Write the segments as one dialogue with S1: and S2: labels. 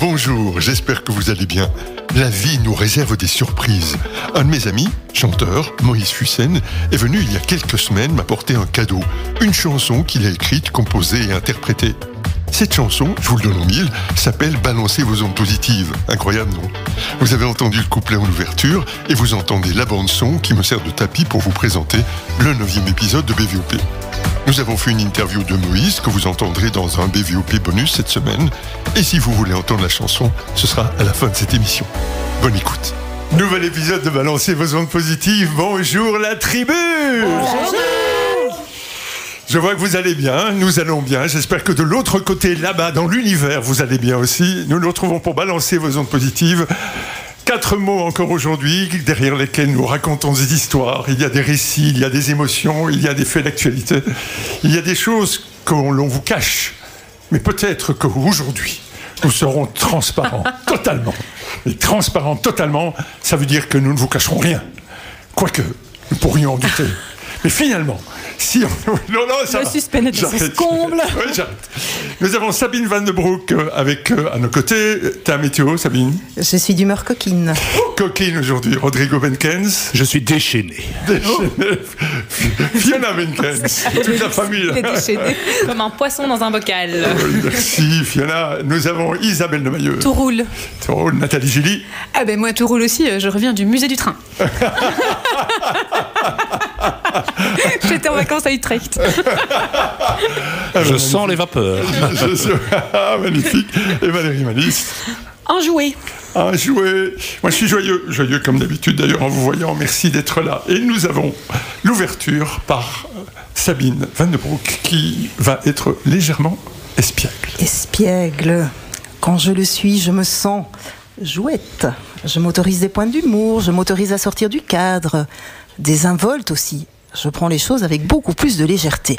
S1: bonjour, j'espère que vous allez bien. La vie nous réserve des surprises. Un de mes amis, chanteur, Moïse Fussen, est venu il y a quelques semaines m'apporter un cadeau. Une chanson qu'il a écrite, composée et interprétée. Cette chanson, je vous le donne en mille, s'appelle « Balancez vos ondes positives ». Incroyable, non ? Vous avez entendu le couplet en ouverture et vous entendez la bande-son qui me sert de tapis pour vous présenter le 9e épisode de BVOP. Nous avons fait une interview de Moïse que vous entendrez dans un BVOP bonus cette semaine. Et si vous voulez entendre la chanson, ce sera à la fin de cette émission. Bonne écoute. Nouvel épisode de Balancez vos ondes positives. Bonjour la tribu. Bonjour. Je vois que vous allez bien, nous allons bien. J'espère que de l'autre côté, là-bas, dans l'univers, vous allez bien aussi. Nous nous retrouvons pour balancer vos ondes positives. 4 mots encore aujourd'hui, derrière lesquels nous racontons des histoires. Il y a des récits, il y a des émotions, il y a des faits d'actualité. Il y a des choses l'on vous cache. Mais peut-être qu'aujourd'hui, nous serons transparents, totalement. Et transparents totalement, ça veut dire que nous ne vous cacherons rien. Quoique, nous pourrions en douter. Mais finalement, si on... Non, ça
S2: le suspense est à son comble.
S1: Oui, j'arrête. Nous avons Sabine Van den Broek avec à nos côtés. Ta météo, Sabine?
S3: Je suis d'humeur coquine.
S1: Coquine aujourd'hui. Rodrigo Benkens.
S4: Je suis déchaîné.
S1: Fiona Benkens. Toute la famille.
S2: Déchaîné. Comme un poisson dans un bocal.
S1: Merci Fiona. Nous avons Isabelle Lemayeux.
S2: Tout roule.
S1: Tout roule. Nathalie Julie.
S2: Ah ben moi tout roule aussi. Je reviens du musée du train. J'étais en vacances à Utrecht.
S4: Je sens les vapeurs.
S1: Magnifique. Et Valérie Malice.
S2: Enjoué.
S1: Moi je suis joyeux comme d'habitude d'ailleurs en vous voyant. Merci d'être là. Et nous avons l'ouverture par Sabine Van den Broek qui va être légèrement espiègle.
S3: Espiègle. Quand je le suis, je me sens jouette. Je m'autorise des points d'humour, je m'autorise à sortir du cadre. Désinvolte aussi. Je prends les choses avec beaucoup plus de légèreté.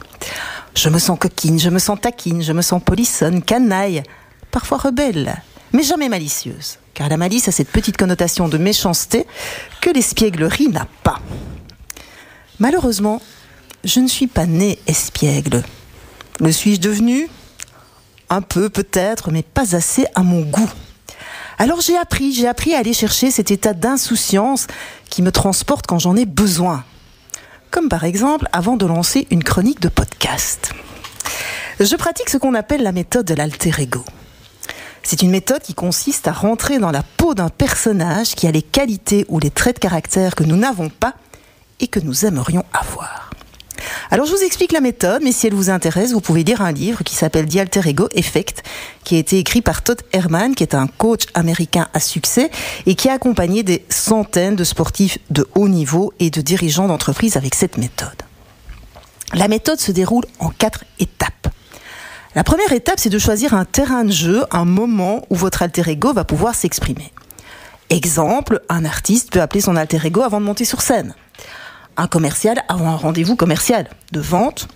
S3: Je me sens coquine, je me sens taquine, je me sens polissonne, canaille, parfois rebelle, mais jamais malicieuse. Car la malice a cette petite connotation de méchanceté que l'espièglerie n'a pas. Malheureusement, je ne suis pas née espiègle. Le suis-je devenue ? Un peu peut-être, mais pas assez à mon goût. Alors j'ai appris à aller chercher cet état d'insouciance qui me transporte quand j'en ai besoin. Comme par exemple avant de lancer une chronique de podcast. Je pratique ce qu'on appelle la méthode de l'alter ego. C'est une méthode qui consiste à rentrer dans la peau d'un personnage qui a les qualités ou les traits de caractère que nous n'avons pas et que nous aimerions avoir. Alors je vous explique la méthode, mais si elle vous intéresse, vous pouvez lire un livre qui s'appelle The Alter Ego Effect, qui a été écrit par Todd Herman, qui est un coach américain à succès et qui a accompagné des centaines de sportifs de haut niveau et de dirigeants d'entreprises avec cette méthode. La méthode se déroule en 4 étapes. La première étape, c'est de choisir un terrain de jeu, un moment où votre alter ego va pouvoir s'exprimer. Exemple, un artiste peut appeler son alter ego avant de monter sur scène. Un commercial avant un rendez-vous commercial de vente,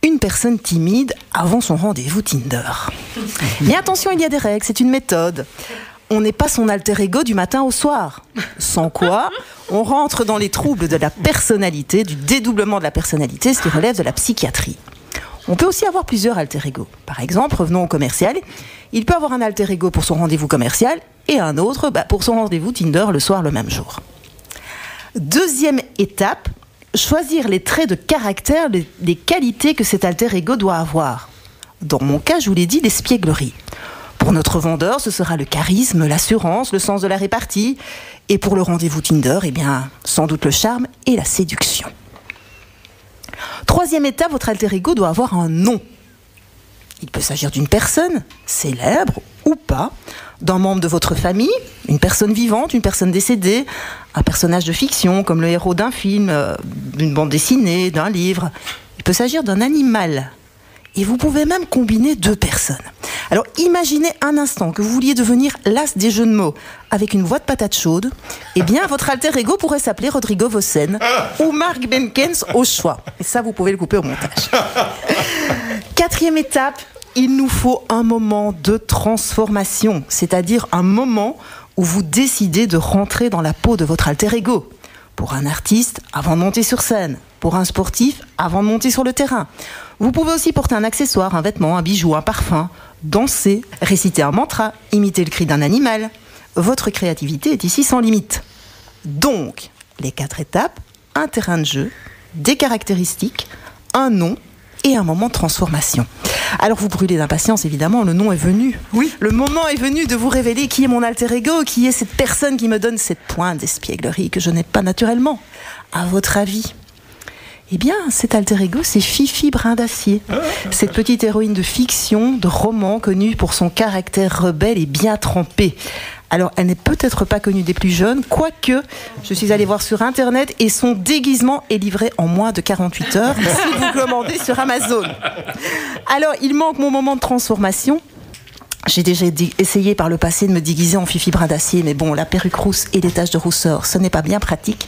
S3: une personne timide avant son rendez-vous Tinder. Mais attention, il y a des règles, c'est une méthode. On n'est pas son alter ego du matin au soir. Sans quoi, on rentre dans les troubles de la personnalité, du dédoublement de la personnalité, ce qui relève de la psychiatrie. On peut aussi avoir plusieurs alter ego. Par exemple, revenons au commercial. Il peut avoir un alter ego pour son rendez-vous commercial et un autre pour son rendez-vous Tinder le soir, le même jour. Deuxième étape, choisir les traits de caractère, les qualités que cet alter ego doit avoir. Dans mon cas, je vous l'ai dit, l'espièglerie. Pour notre vendeur, ce sera le charisme, l'assurance, le sens de la répartie. Et pour le rendez-vous Tinder, sans doute le charme et la séduction. Troisième étape, votre alter ego doit avoir un nom. Il peut s'agir d'une personne, célèbre ou pas, d'un membre de votre famille, une personne vivante, une personne décédée, un personnage de fiction comme le héros d'un film, d'une bande dessinée, d'un livre. Il peut s'agir d'un animal. Et vous pouvez même combiner 2 personnes. Alors imaginez un instant que vous vouliez devenir l'as des jeux de mots avec une voix de patate chaude. Votre alter ego pourrait s'appeler Rodrigo Vossen ou Mark Benkens au choix. Et ça, vous pouvez le couper au montage. 4e étape, il nous faut un moment de transformation, c'est-à-dire un moment où vous décidez de rentrer dans la peau de votre alter ego. Pour un artiste, avant de monter sur scène. Pour un sportif, avant de monter sur le terrain. Vous pouvez aussi porter un accessoire, un vêtement, un bijou, un parfum, danser, réciter un mantra, imiter le cri d'un animal. Votre créativité est ici sans limite. Donc, les 4 étapes, un terrain de jeu, des caractéristiques, un nom et un moment de transformation. Alors vous brûlez d'impatience, évidemment, le nom est venu. Oui. Le moment est venu de vous révéler qui est mon alter ego, qui est cette personne qui me donne cette pointe d'espièglerie que je n'ai pas naturellement. À votre avis ? Eh bien, cet alter ego, c'est Fifi Brin d'Acier. Cette petite héroïne de fiction, de roman, connue pour son caractère rebelle et bien trempé. Alors, elle n'est peut-être pas connue des plus jeunes, quoique je suis allée voir sur Internet et son déguisement est livré en moins de 48 heures si vous commandez sur Amazon. Alors, il manque mon moment de transformation. J'ai déjà essayé par le passé de me déguiser en Fifi Brin d'Acier, mais bon, la perruque rousse et les taches de rousseur, ce n'est pas bien pratique.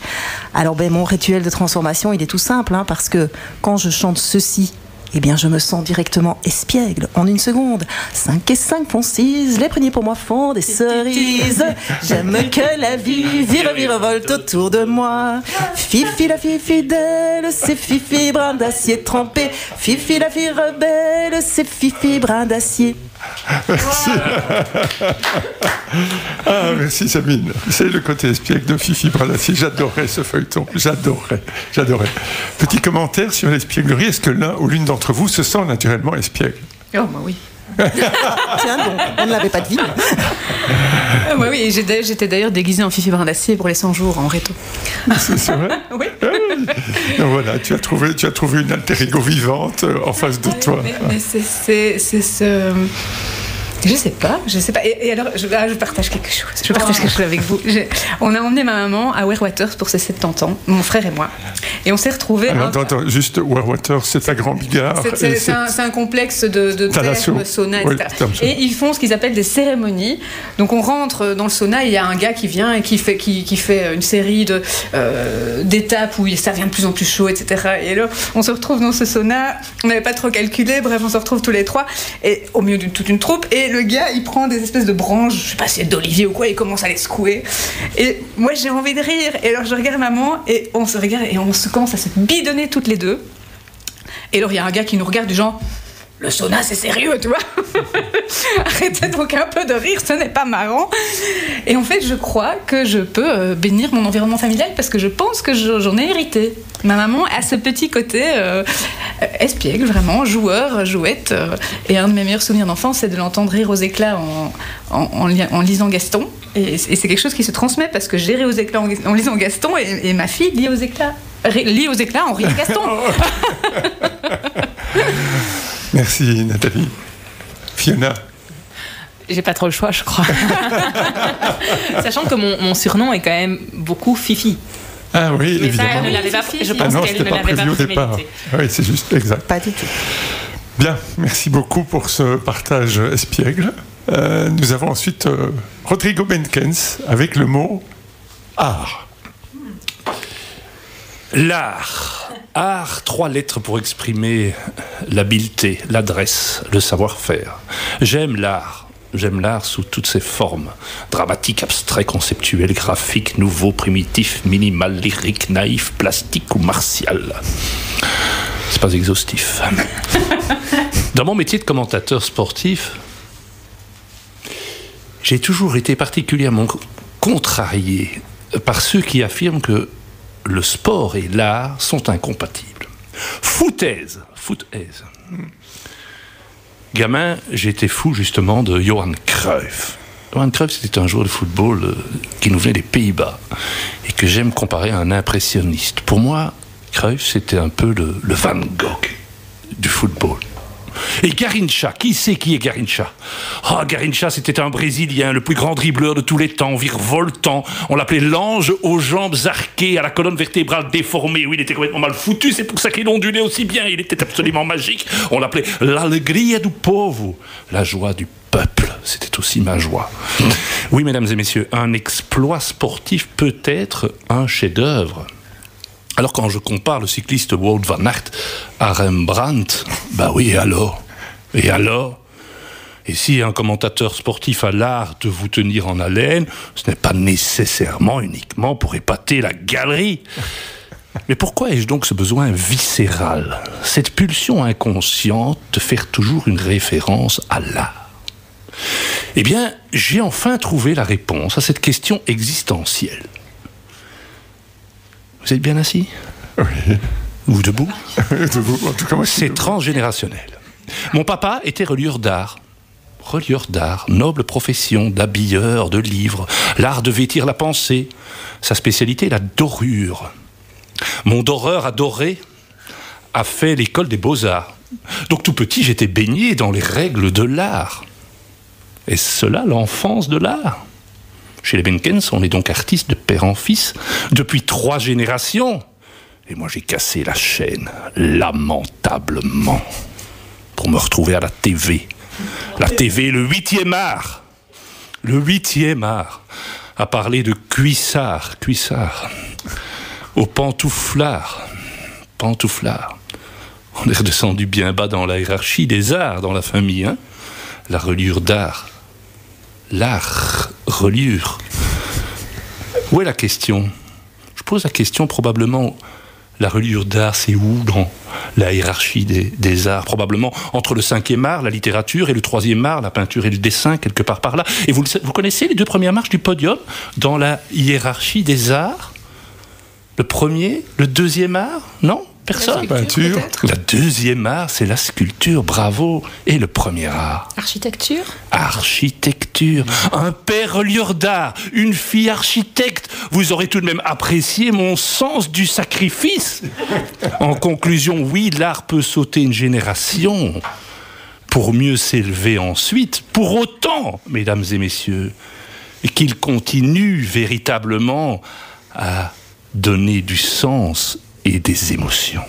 S3: Alors, mon rituel de transformation, il est tout simple, parce que quand je chante ceci, eh bien, je me sens directement espiègle en une seconde. 5 et 5 font 6, les pruniers pour moi font des cerises. J'aime que la vie virevolte autour de moi. Fifi la fille fidèle, c'est Fifi Brin d'Acier trempé. Fifi la fille rebelle, c'est Fifi Brin d'Acier.
S1: Merci. Merci Sabine. C'est le côté espiègle de Fifi Brin d'Acier. J'adorais ce feuilleton. J'adorais. Petit commentaire sur l'espièglerie. Est-ce que l'un ou l'une d'entre vous se sent naturellement espiègle ?
S2: Oh, bah oui.
S3: Tiens donc, on ne l'avait pas deviné.
S2: Oui, j'étais d'ailleurs déguisée en Fifi Brin d'Acier pour les 100 jours en réto.
S1: C'est vrai ?
S2: Oui.
S1: Donc voilà, tu as trouvé une alter ego vivante en face de toi.
S2: Mais c'est ce... Je sais pas. Et alors, je partage quelque chose. Avec vous. On a emmené ma maman à Wearwaters pour ses 70 ans, mon frère et moi. Et on s'est retrouvés...
S1: Attends, juste Wearwaters, c'est à Grand-Bigard.
S2: C'est un complexe de thermes, sauna, etc. Oui, et ils font ce qu'ils appellent des cérémonies. Donc on rentre dans le sauna, il y a un gars qui vient et qui fait une série d'étapes où ça devient de plus en plus chaud, etc. Et là, on se retrouve dans ce sauna. On n'avait pas trop calculé. Bref, on se retrouve tous les trois et au milieu de toute une troupe. Et le gars, il prend des espèces de branches, je sais pas si c'est d'olivier ou quoi, il commence à les secouer. Et moi, j'ai envie de rire. Et alors, je regarde maman et on se regarde et on se commence à se bidonner toutes les deux. Et alors, il y a un gars qui nous regarde du genre... Le sauna, c'est sérieux, tu vois. Arrêtez donc un peu de rire, ce n'est pas marrant. Et en fait, je crois que je peux bénir mon environnement familial parce que je pense que j'en ai hérité. Ma maman a ce petit côté espiègle, vraiment, jouette. Et un de mes meilleurs souvenirs d'enfance, c'est de l'entendre rire aux éclats en lisant Gaston. Et c'est quelque chose qui se transmet parce que j'ai ri aux éclats en lisant Gaston et ma fille lit aux éclats en riant Gaston.
S1: Merci Nathalie. Fiona.
S5: J'ai pas trop le choix, je crois. Sachant que mon surnom est quand même beaucoup Fifi.
S1: Ah oui,
S5: mais
S1: évidemment.
S5: Ça, elle ne l'avait pas, je pense qu'elle ne l'avait pas
S1: au départ. Oui, c'est juste, exact.
S3: Pas du tout.
S1: Bien, merci beaucoup pour ce partage espiègle. Nous avons ensuite Rodrigo Benkens avec le mot art.
S4: L'art. Art, 3 lettres pour exprimer l'habileté, l'adresse, le savoir-faire. J'aime l'art sous toutes ses formes. Dramatique, abstrait, conceptuel, graphique, nouveau, primitif, minimal, lyrique, naïf, plastique ou martial. C'est pas exhaustif. Dans mon métier de commentateur sportif, j'ai toujours été particulièrement contrarié par ceux qui affirment que le sport et l'art sont incompatibles. Foutaise. Gamin, j'étais fou justement de Johan Cruyff. Johan Cruyff, c'était un joueur de football qui nous venait des Pays-Bas et que j'aime comparer à un impressionniste. Pour moi, Cruyff, c'était un peu le Van Gogh du football. Et Garrincha, qui c'est qui est Garrincha ? Garrincha, c'était un Brésilien, le plus grand dribbleur de tous les temps, virevoltant. On l'appelait l'ange aux jambes arquées, à la colonne vertébrale déformée. Oui, il était complètement mal foutu, c'est pour ça qu'il ondulait aussi bien. Il était absolument magique. On l'appelait l'alegria du povo, la joie du peuple. C'était aussi ma joie. Oui, mesdames et messieurs, un exploit sportif peut être un chef-d'œuvre. Alors quand je compare le cycliste Wout van Aert à Rembrandt, bah oui, et alors ? Et si un commentateur sportif a l'art de vous tenir en haleine, ce n'est pas nécessairement uniquement pour épater la galerie. Mais pourquoi ai-je donc ce besoin viscéral, cette pulsion inconsciente de faire toujours une référence à l'art ? Eh bien, j'ai enfin trouvé la réponse à cette question existentielle. Vous êtes bien assis ?
S1: Oui.
S4: Ou debout ?
S1: Debout, en tout cas, moi,
S4: c'est transgénérationnel. Mon papa était relieur d'art. Relieur d'art, noble profession d'habilleur de livres, l'art de vêtir la pensée. Sa spécialité, la dorure. Mon doreur adoré a fait l'école des beaux-arts. Donc tout petit, j'étais baigné dans les règles de l'art. Est-ce cela l'enfance de l'art ? Chez les Benkens, on est donc artiste de père en fils depuis 3 générations. Et moi, j'ai cassé la chaîne, lamentablement, pour me retrouver à la TV. La TV, le 8e art. Le 8e art. À parler de cuissard. Au pantouflard. On est redescendu bien bas dans la hiérarchie des arts dans la famille, hein. La reliure d'art. L'art, reliure. Où est la question ? Je pose la question probablement, la reliure d'art, c'est où dans la hiérarchie des arts ? Probablement entre le 5e art, la littérature, et le 3e art, la peinture et le dessin, quelque part par là. Et vous connaissez les 2 premières marches du podium dans la hiérarchie des arts ? Le 1er, le 2e art ? Non ? Personne ?
S1: La peinture.
S4: La 2e art, c'est la sculpture, bravo. Et le 1er art ?
S2: Architecture.
S4: Un père relieur d'art, une fille architecte. Vous aurez tout de même apprécié mon sens du sacrifice. En conclusion, oui, l'art peut sauter une génération pour mieux s'élever ensuite. Pour autant, mesdames et messieurs, qu'il continue véritablement à donner du sens et des émotions.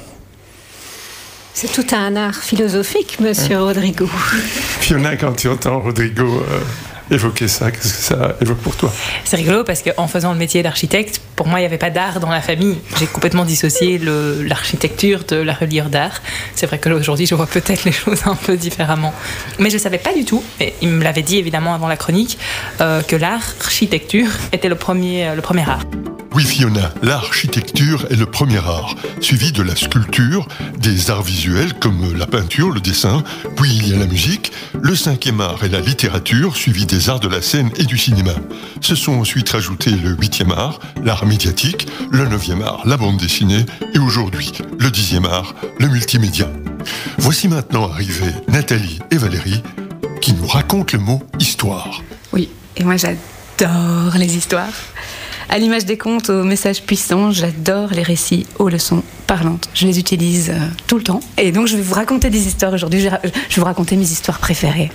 S6: C'est tout un art philosophique, monsieur Rodrigo.
S1: Fiona, quand tu entends Rodrigo évoquer ça, qu'est-ce que ça évoque pour toi ?
S5: C'est rigolo parce qu'en faisant le métier d'architecte, pour moi, il n'y avait pas d'art dans la famille. J'ai complètement dissocié l'architecture de la reliure d'art. C'est vrai qu'aujourd'hui, je vois peut-être les choses un peu différemment. Mais je ne savais pas du tout, et il me l'avait dit évidemment avant la chronique, que l'architecture était le premier art.
S1: Oui, Fiona, l'architecture est le premier art, suivi de la sculpture, des arts visuels comme la peinture, le dessin, puis il y a la musique. Le 5e art est la littérature, suivi des arts de la scène et du cinéma. Se sont ensuite rajoutés le 8e art, l'art médiatique, le 9e art, la bande dessinée, et aujourd'hui, le 10e art, le multimédia. Voici maintenant arrivées Nathalie et Valérie, qui nous racontent le mot « histoire ».
S2: Oui, et moi j'adore les histoires. À l'image des contes aux messages puissants, j'adore les récits aux leçons parlantes. Je les utilise tout le temps. Et donc je vais vous raconter des histoires aujourd'hui. Je vais vous raconter mes histoires préférées.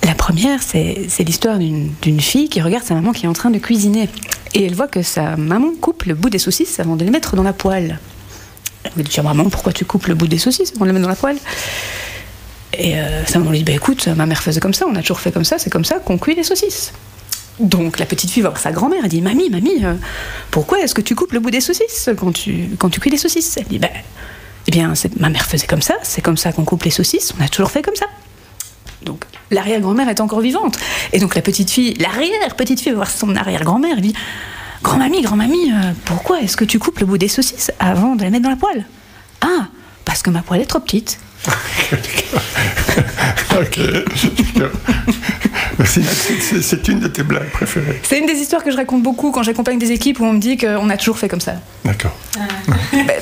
S2: La première, c'est l'histoire d'une fille qui regarde sa maman qui est en train de cuisiner. Et elle voit que sa maman coupe le bout des saucisses avant de les mettre dans la poêle. Elle lui dit « Maman, pourquoi tu coupes le bout des saucisses avant de les mettre dans la poêle ?» Et sa maman lui dit « Écoute, ma mère faisait comme ça, on a toujours fait comme ça, c'est comme ça qu'on cuit les saucisses. » Donc la petite fille va voir sa grand-mère, elle dit « Mamie, pourquoi est-ce que tu coupes le bout des saucisses quand tu cuis les saucisses ?» Elle dit « Eh bien, ma mère faisait comme ça, c'est comme ça qu'on coupe les saucisses, on a toujours fait comme ça. » Donc l'arrière-grand-mère est encore vivante. Et donc l'arrière-petite fille va voir son arrière-grand-mère, elle dit « Grand-mamie, pourquoi est-ce que tu coupes le bout des saucisses avant de les mettre dans la poêle ?»« Ah, parce que ma poêle est trop petite. »
S1: Ok. Merci. C'est une de tes blagues préférées.
S2: C'est une des histoires que je raconte beaucoup quand j'accompagne des équipes où on me dit qu'on a toujours fait comme ça.
S1: D'accord.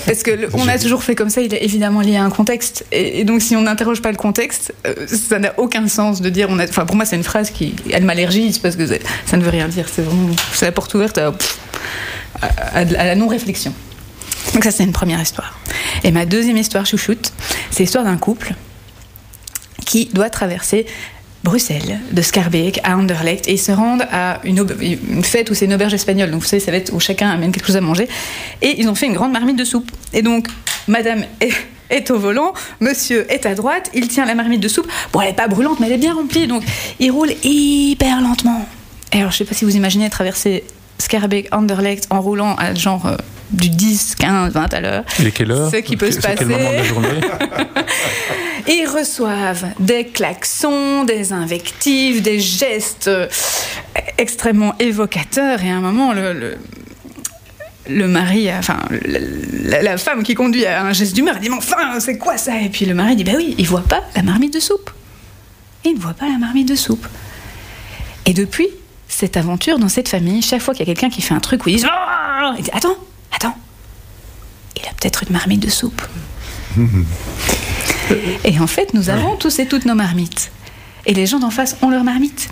S2: Parce que on a toujours fait comme ça, il est évidemment lié à un contexte. Et donc si on n'interroge pas le contexte, ça n'a aucun sens de dire... Enfin, pour moi, c'est une phrase qui... Elle m'allergise parce que ça ne veut rien dire. C'est la porte ouverte à la non-réflexion. Donc ça, c'est une première histoire. Et ma deuxième histoire chouchoute, c'est l'histoire d'un couple qui doit traverser Bruxelles, de Schaerbeek à Anderlecht, et ils se rendent à une fête où c'est une auberge espagnole. Donc vous savez, ça va être où chacun amène quelque chose à manger. Et ils ont fait une grande marmite de soupe. Et donc, madame est au volant, monsieur est à droite, il tient la marmite de soupe. Bon, elle n'est pas brûlante, mais elle est bien remplie. Donc, il roule hyper lentement. Et alors, je ne sais pas si vous imaginez traverser Schaerbeek, Anderlecht en roulant à genre du 10, 15, 20 à l'heure.
S4: Il est quelle heure ?
S2: Ce qui peut se passer.
S4: Quel moment de la journée ?
S2: Ils reçoivent des klaxons, des invectives, des gestes extrêmement évocateurs. Et à un moment, le mari, enfin, la femme qui conduit a un geste d'humeur, elle dit « Mais enfin, c'est quoi ça ?» Et puis le mari dit « Ben oui, il voit pas la marmite de soupe. » Et il ne voit pas la marmite de soupe. Et depuis cette aventure dans cette famille, chaque fois qu'il y a quelqu'un qui fait un truc où ils disent « Il dit « Attends, il a peut-être une marmite de soupe. » Et en fait, nous avons tous et toutes nos marmites. Et les gens d'en face ont leur marmite.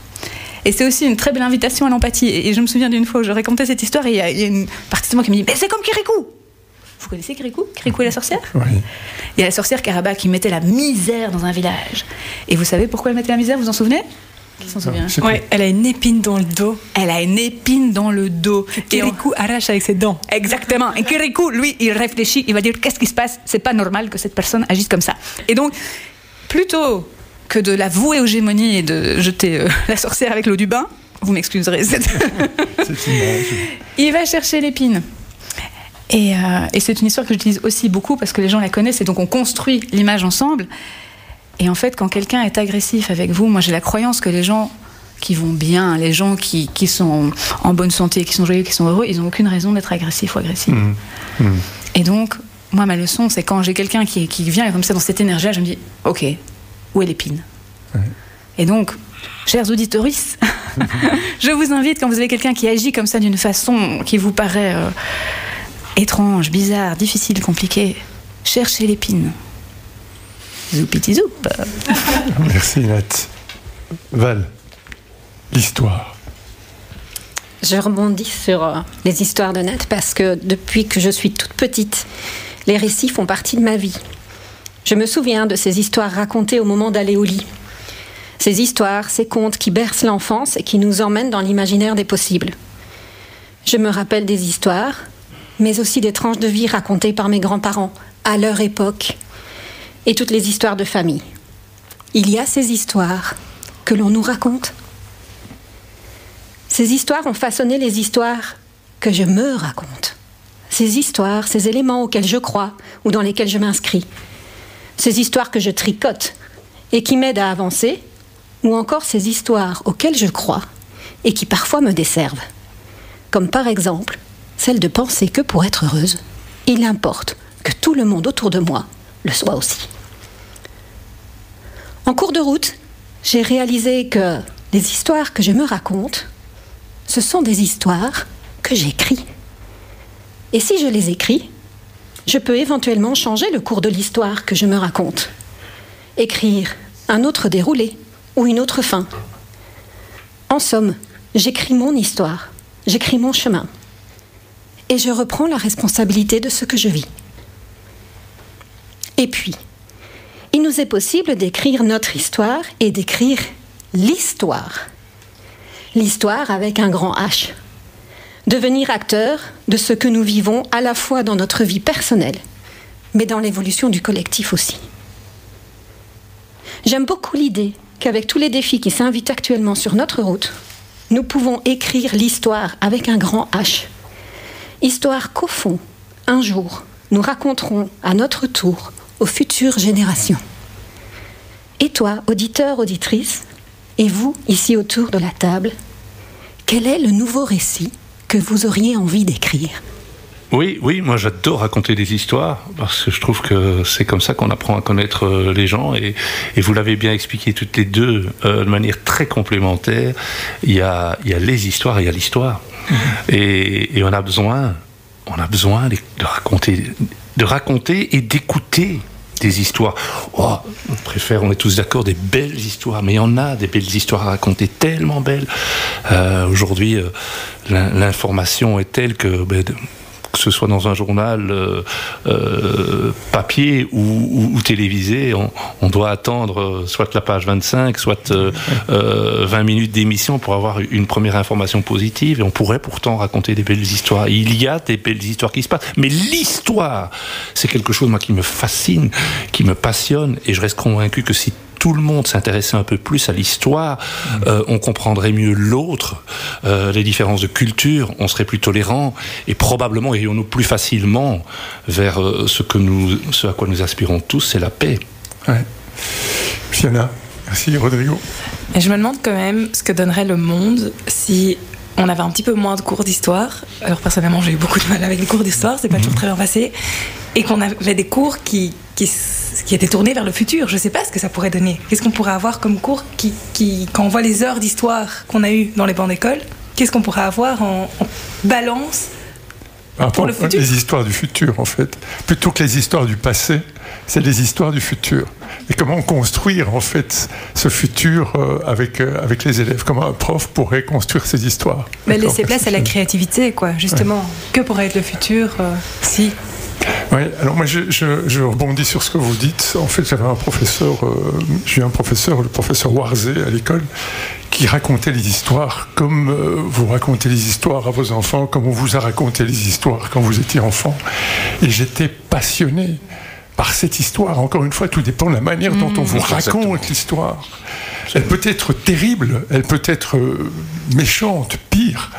S2: Et c'est aussi une très belle invitation à l'empathie. Et je me souviens d'une fois où je racontais cette histoire et il y a une partie de moi qui me dit « Mais c'est comme Kirikou !» Vous connaissez Kirikou ? Kirikou et la sorcière ?
S1: Oui.
S2: Il y a la sorcière Karaba qui mettait la misère dans un village. Et vous savez pourquoi elle mettait la misère ? Vous en souvenez ? Qui s'en souvient ?
S5: Oui, elle a une épine dans le dos.
S2: Elle a une épine dans le dos.
S5: Kirikou arrache avec ses dents.
S2: Exactement. Et Kirikou, lui, il réfléchit, il va dire « Qu'est-ce qui se passe ? C'est pas normal que cette personne agisse comme ça. » Et donc, plutôt que de la vouer aux gémonies et de jeter la sorcière avec l'eau du bain, vous m'excuserez, cette image. Il va chercher l'épine. Et c'est une histoire que j'utilise aussi beaucoup parce que les gens la connaissent et donc on construit l'image ensemble. Et en fait, quand quelqu'un est agressif avec vous, moi j'ai la croyance que les gens qui vont bien, les gens qui sont en bonne santé, qui sont joyeux, qui sont heureux, ils n'ont aucune raison d'être agressifs ou agressifs. Et donc, moi ma leçon, c'est quand j'ai quelqu'un qui vient comme ça dans cette énergie-là, je me dis, ok, où est l'épine ? Et donc, chers auditeurs, je vous invite, quand vous avez quelqu'un qui agit comme ça d'une façon qui vous paraît étrange, bizarre, difficile, compliquée, cherchez l'épine. Zoupiti zoup.
S1: Merci Nat. Val, l'histoire.
S6: Je rebondis sur les histoires de Nat parce que depuis que je suis toute petite, les récits font partie de ma vie. Je me souviens de ces histoires racontées au moment d'aller au lit. Ces histoires, ces contes qui bercent l'enfance et qui nous emmènent dans l'imaginaire des possibles. Je me rappelle des histoires, mais aussi des tranches de vie racontées par mes grands-parents, à leur époque, et toutes les histoires de famille. Il y a ces histoires que l'on nous raconte. Ces histoires ont façonné les histoires que je me raconte. Ces histoires, ces éléments auxquels je crois ou dans lesquels je m'inscris. Ces histoires que je tricote et qui m'aident à avancer, ou encore ces histoires auxquelles je crois et qui parfois me desservent. Comme par exemple, celle de penser que pour être heureuse, il importe que tout le monde autour de moi le soit aussi. En cours de route, j'ai réalisé que les histoires que je me raconte, ce sont des histoires que j'écris. Et si je les écris, je peux éventuellement changer le cours de l'histoire que je me raconte. Écrire un autre déroulé ou une autre fin. En somme, j'écris mon histoire, j'écris mon chemin. Et je reprends la responsabilité de ce que je vis. Et puis, il nous est possible d'écrire notre histoire et d'écrire l'histoire. L'histoire avec un grand H. Devenir acteur de ce que nous vivons à la fois dans notre vie personnelle, mais dans l'évolution du collectif aussi. J'aime beaucoup l'idée qu'avec tous les défis qui s'invitent actuellement sur notre route, nous pouvons écrire l'histoire avec un grand H. Histoire qu'au fond, un jour, nous raconterons à notre tour aux futures générations. Et toi, auditeur, auditrice, et vous, ici autour de la table, quel est le nouveau récit que vous auriez envie d'écrire ?
S4: Oui, moi j'adore raconter des histoires parce que je trouve que c'est comme ça qu'on apprend à connaître les gens et vous l'avez bien expliqué toutes les deux de manière très complémentaire. Il y a les histoires et il y a l'histoire. Et on a besoin de raconter et d'écouter des histoires. Oh, on est tous d'accord, des belles histoires, mais il y en a des belles histoires à raconter, tellement belles. Aujourd'hui, l'information est telle que ce soit dans un journal papier ou télévisé, on doit attendre soit la page 25, soit 20 minutes d'émission pour avoir une première information positive, et on pourrait pourtant raconter des belles histoires. Il y a des belles histoires qui se passent, mais l'histoire, c'est quelque chose moi qui me fascine, qui me passionne, et je reste convaincu que si tout le monde s'intéressait un peu plus à l'histoire, on comprendrait mieux l'autre, les différences de culture, on serait plus tolérant et probablement irions-nous plus facilement vers ce à quoi nous aspirons tous, c'est la paix.
S1: Ouais. Fiona, merci Rodrigo.
S5: Et je me demande quand même ce que donnerait le monde si on avait un petit peu moins de cours d'histoire. Alors personnellement, j'ai eu beaucoup de mal avec les cours d'histoire, c'est pas toujours très bien passé. Et qu'on avait des cours qui étaient tournés vers le futur. Je sais pas ce que ça pourrait donner. Qu'est-ce qu'on pourrait avoir comme cours quand on voit les heures d'histoire qu'on a eues dans les bancs d'école, qu'est-ce qu'on pourrait avoir en balance pour le futur?
S1: Les histoires du futur, en fait. Plutôt que les histoires du passé, c'est les histoires du futur. Et comment construire, en fait, ce futur avec les élèves? Comment un prof pourrait construire ces histoires?
S5: Mais laisser place à la créativité, quoi, justement. Ouais. Que pourrait être le futur si...
S1: Oui, alors moi je rebondis sur ce que vous dites. En fait, j'ai eu un professeur, le professeur Warzé à l'école, qui racontait les histoires comme vous racontez les histoires à vos enfants, comme on vous a raconté les histoires quand vous étiez enfant. Et j'étais passionné par cette histoire. Encore une fois, tout dépend de la manière dont on vous raconte l'histoire. Elle peut être terrible, elle peut être méchante, pire,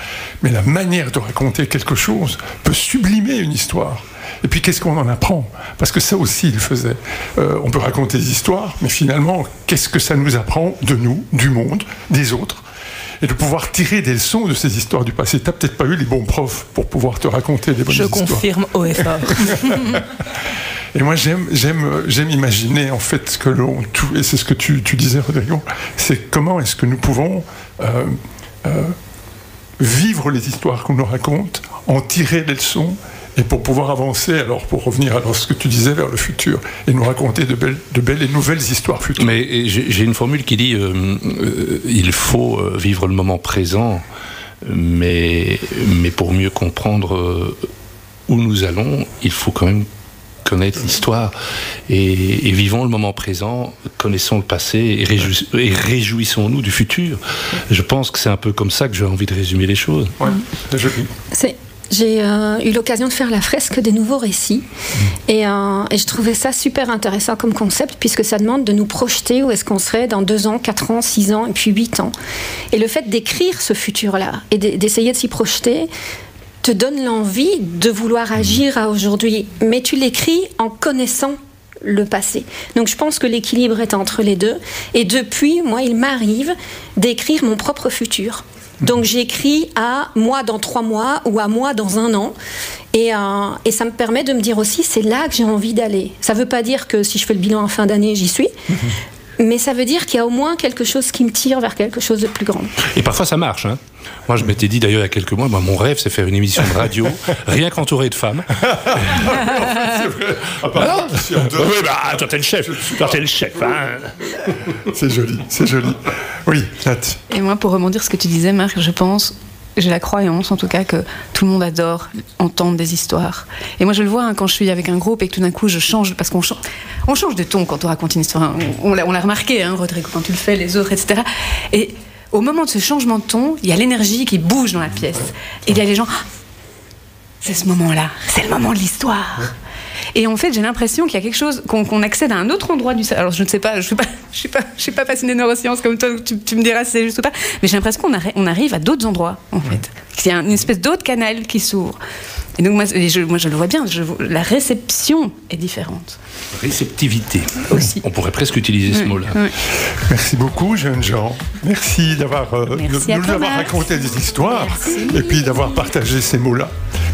S1: mais la manière de raconter quelque chose peut sublimer une histoire. Et puis qu'est-ce qu'on en apprend? Parce que ça aussi il faisait. On peut raconter des histoires, mais finalement, qu'est-ce que ça nous apprend de nous, du monde, des autres? Et de pouvoir tirer des leçons de ces histoires du passé. T'as peut-être pas eu les bons profs pour pouvoir te raconter des bonnes histoires.
S5: Je confirme haut et fort.
S1: Et moi, j'aime imaginer, en fait, et c'est ce que tu disais, Rodrigo, c'est comment est-ce que nous pouvons vivre les histoires qu'on nous raconte, en tirer des leçons, et pour pouvoir avancer, alors pour revenir à ce que tu disais vers le futur, et nous raconter de belles et nouvelles histoires futures.
S4: Mais j'ai une formule qui dit il faut vivre le moment présent, mais pour mieux comprendre où nous allons, il faut quand même connaître l'histoire et vivons le moment présent, connaissons le passé et réjouissons-nous du futur. Je pense que c'est un peu comme ça que j'ai envie de résumer les choses.
S1: Ouais, c'est joli.
S6: J'ai eu l'occasion de faire la fresque des nouveaux récits et je trouvais ça super intéressant comme concept puisque ça demande de nous projeter où est-ce qu'on serait dans 2 ans, 4 ans, 6 ans et puis 8 ans. Et le fait d'écrire ce futur-là et d'essayer de s'y projeter te donne l'envie de vouloir agir à aujourd'hui. Mais tu l'écris en connaissant le passé. Donc je pense que l'équilibre est entre les deux. Et depuis, moi, il m'arrive d'écrire mon propre futur. Donc j'écris à moi dans 3 mois ou à moi dans 1 an. Et ça me permet de me dire aussi, c'est là que j'ai envie d'aller. Ça ne veut pas dire que si je fais le bilan en fin d'année, j'y suis. Mais ça veut dire qu'il y a au moins quelque chose qui me tire vers quelque chose de plus grand.
S4: Et parfois ça marche, hein. Moi je m'étais dit d'ailleurs il y a quelques mois, mon rêve c'est faire une émission de radio, rien qu'entouré de femmes.
S1: C'est vrai.
S4: Toi t'es le chef, hein.
S1: C'est joli, c'est joli. Oui, Nat.
S2: Et moi pour rebondir ce que tu disais Marc, je pense... J'ai la croyance, en tout cas, que tout le monde adore entendre des histoires. Et moi, je le vois quand je suis avec un groupe et que tout d'un coup, je change, parce qu'on change de ton quand on raconte une histoire. On l'a remarqué, Rodrigo, quand tu le fais, les autres, etc. Et au moment de ce changement de ton, il y a l'énergie qui bouge dans la pièce. Et il y a les gens... C'est ce moment-là, c'est le moment de l'histoire. Et en fait, j'ai l'impression qu'il y a quelque chose, qu'on accède à un autre endroit du cerveau. Alors, je ne sais pas, je suis pas passionnée de neurosciences comme toi, tu me diras si c'est juste ou pas, mais j'ai l'impression qu'on arrive à d'autres endroits, en fait. Qu'il y a une espèce d'autre canal qui s'ouvre. Et donc, moi, je le vois bien, la réception est différente.
S4: Réceptivité.
S2: Aussi.
S4: On pourrait presque utiliser ce mot-là.
S2: Oui.
S1: Merci beaucoup, jeunes gens. Merci d'avoir raconté des histoires.
S2: Merci.
S1: Et puis d'avoir partagé ces mots-là.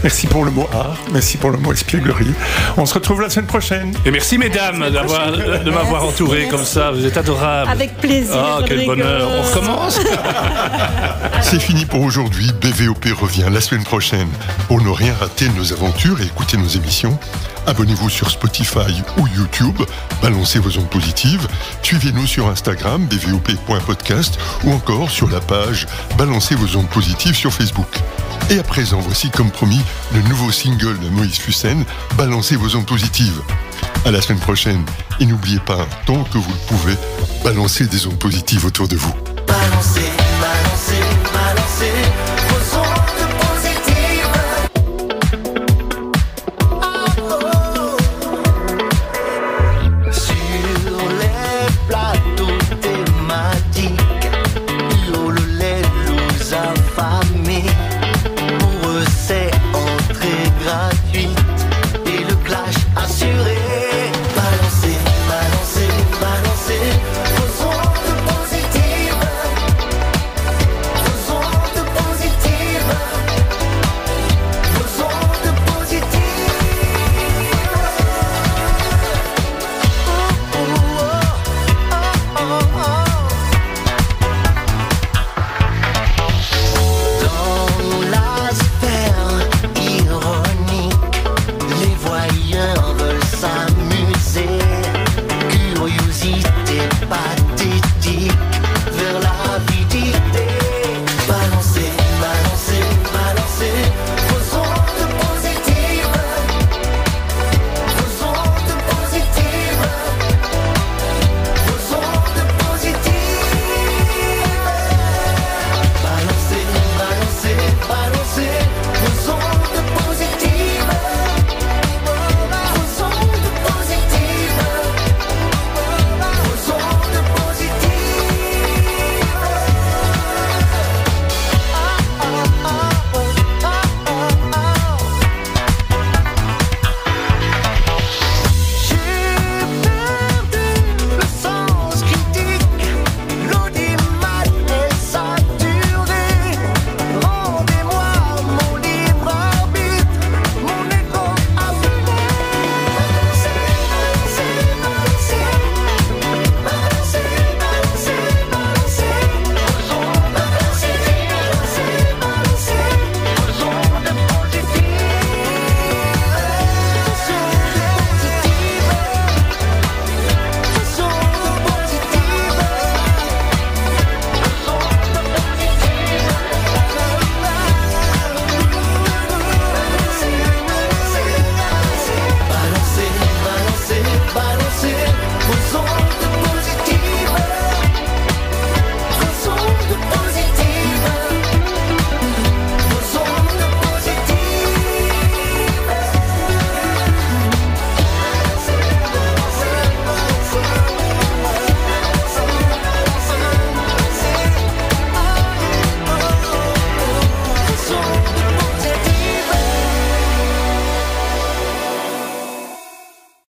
S1: Merci pour le mot art, merci pour le mot espièglerie. On se retrouve la semaine prochaine.
S4: Et merci mesdames de m'avoir entouré comme ça, vous êtes adorables.
S6: Avec plaisir.
S4: Oh, quel bonheur. On recommence.
S1: C'est fini pour aujourd'hui. BVOP revient la semaine prochaine. Pour ne rien rater de nos aventures et écouter nos émissions, abonnez-vous sur Spotify ou YouTube, balancez vos ondes positives, suivez-nous sur Instagram, bvop.podcast, ou encore sur la page Balancez vos ondes positives sur Facebook. Et à présent, voici comme promis le nouveau single de Moïse Fusen, Balancez vos ondes positives. À la semaine prochaine, et n'oubliez pas, tant que vous le pouvez, balancez des ondes positives autour de vous.
S7: Balancez.